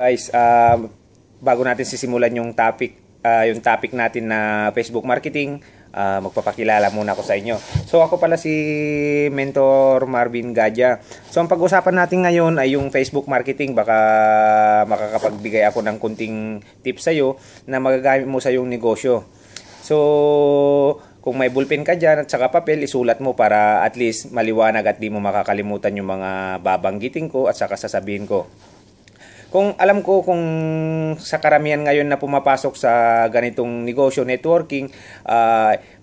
Guys, bago natin sisimulan yung topic natin na Facebook marketing, magpapakilala muna ako sa inyo. So ako pala si Mentor Marvin Gadya. So ang pag-usapan natin ngayon ay yung Facebook marketing. Baka makakapagbigay ako ng kunting tips sa iyo na magagamit mo sa iyong negosyo. So kung may ballpen ka dyan at saka papel, isulat mo para at least maliwanag at di mo makakalimutan yung mga babanggitin ko at saka sasabihin ko. Kung alam ko kung sa karamihan ngayon na pumapasok sa ganitong negosyo, networking,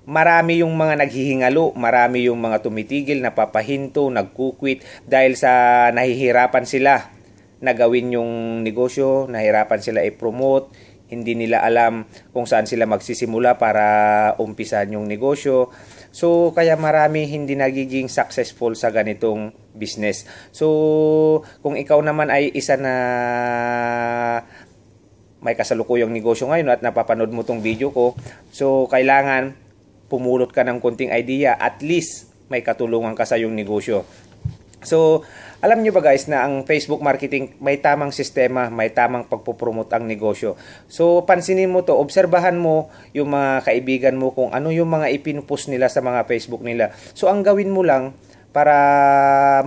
marami yung mga naghihingalo, marami yung mga tumitigil, napapahinto, nagkukwit dahil sa nahihirapan sila na gawin yung negosyo, nahihirapan sila i-promote, hindi nila alam kung saan sila magsisimula para umpisan yung negosyo. So, kaya marami hindi nagiging successful sa ganitong business. So, kung ikaw naman ay isa na may kasalukuyang negosyo ngayon at napapanood mo tong video ko, so kailangan pumulot ka ng konting idea, at least may katulungan ka sa yung negosyo. So, alam nyo ba guys na ang Facebook marketing may tamang sistema, may tamang pagpopromote ang negosyo. So, pansinin mo to, obserbahan mo yung mga kaibigan mo kung ano yung mga ipinupost nila sa mga Facebook nila. So, ang gawin mo lang para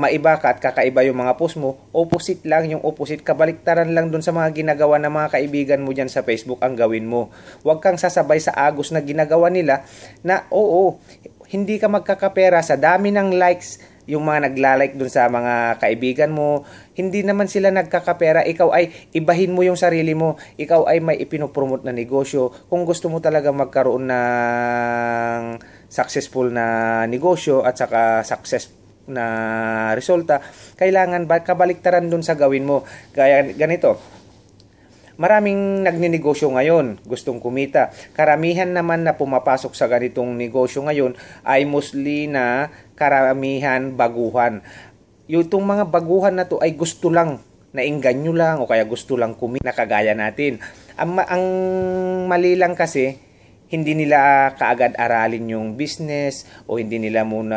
maiba ka at kakaiba yung mga post mo, opposite lang, yung opposite, kabaliktaran lang dun sa mga ginagawa ng mga kaibigan mo dyan sa Facebook ang gawin mo. Huwag kang sasabay sa agos na ginagawa nila na hindi ka magkakapera sa dami ng likes. Yung mga naglalike dun sa mga kaibigan mo, hindi naman sila nagkakapera. Ikaw ay ibahin mo yung sarili mo. Ikaw ay may ipinopromote na negosyo. Kung gusto mo talaga magkaroon ng successful na negosyo at saka success na resulta, kailangan kabaliktaran dun sa gawin mo. Kaya ganito, maraming nagninegosyo ngayon, gustong kumita. Karamihan naman na pumapasok sa ganitong negosyo ngayon ay mostly na karamihan baguhan. Yung mga baguhan na to ay gusto lang, naingganyo lang o kaya gusto lang kumita na kagaya natin. Ang mali lang kasi, hindi nila kaagad aralin yung business o hindi nila muna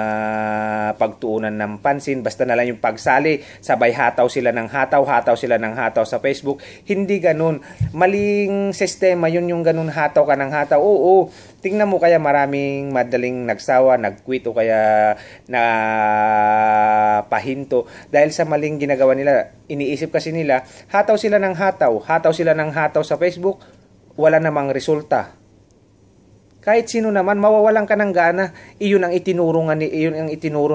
pagtuunan ng pansin. Basta na lang yung pagsali, sabay hataw sila ng hataw sila ng hataw sa Facebook. Hindi ganun. Maling sistema yun, yung ganun hataw ka ng hataw. Oo, tingnan mo kaya maraming madaling nagsawa, nagquit o kaya na pahinto dahil sa maling ginagawa nila. Iniisip kasi nila, hataw sila ng hataw sa Facebook, wala namang resulta. Kahit sino naman, mawawalan ka ng gana. Iyon ang itinuro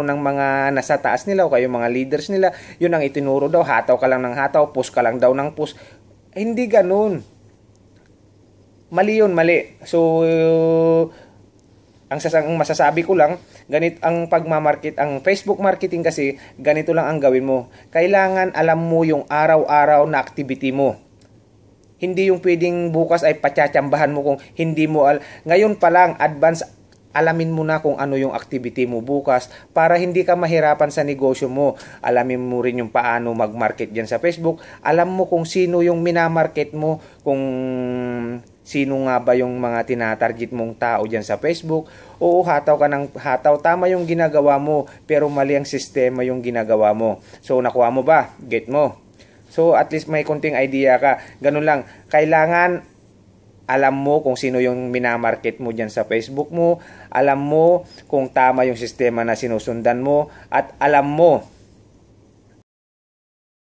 ng mga nasa taas nila o kayo mga leaders nila. Yun ang itinuro daw, hataw ka lang ng hataw, push ka lang daw ng push. Hindi ganun. Mali yun, mali. So, ang masasabi ko lang, ganito ang pagmamarket, ang Facebook marketing kasi, ganito lang ang gawin mo. Kailangan alam mo yung araw-araw na activity mo. Hindi yung pwedeng bukas ay patsatsambahan mo kung hindi mo ngayon pa lang, advance, alamin mo na kung ano yung activity mo bukas para hindi ka mahirapan sa negosyo mo. Alamin mo rin yung paano mag-market dyan sa Facebook. Alam mo kung sino yung minamarket mo, kung sino nga ba yung mga tinatarget mong tao dyan sa Facebook. Oo, hataw ka ng hataw. Tama yung ginagawa mo, pero mali ang sistema yung ginagawa mo. So, nakuha mo ba? Get mo? So, at least may konting idea ka. Ganun lang. Kailangan alam mo kung sino yung minamarket mo dyan sa Facebook mo. Alam mo kung tama yung sistema na sinusundan mo. At alam mo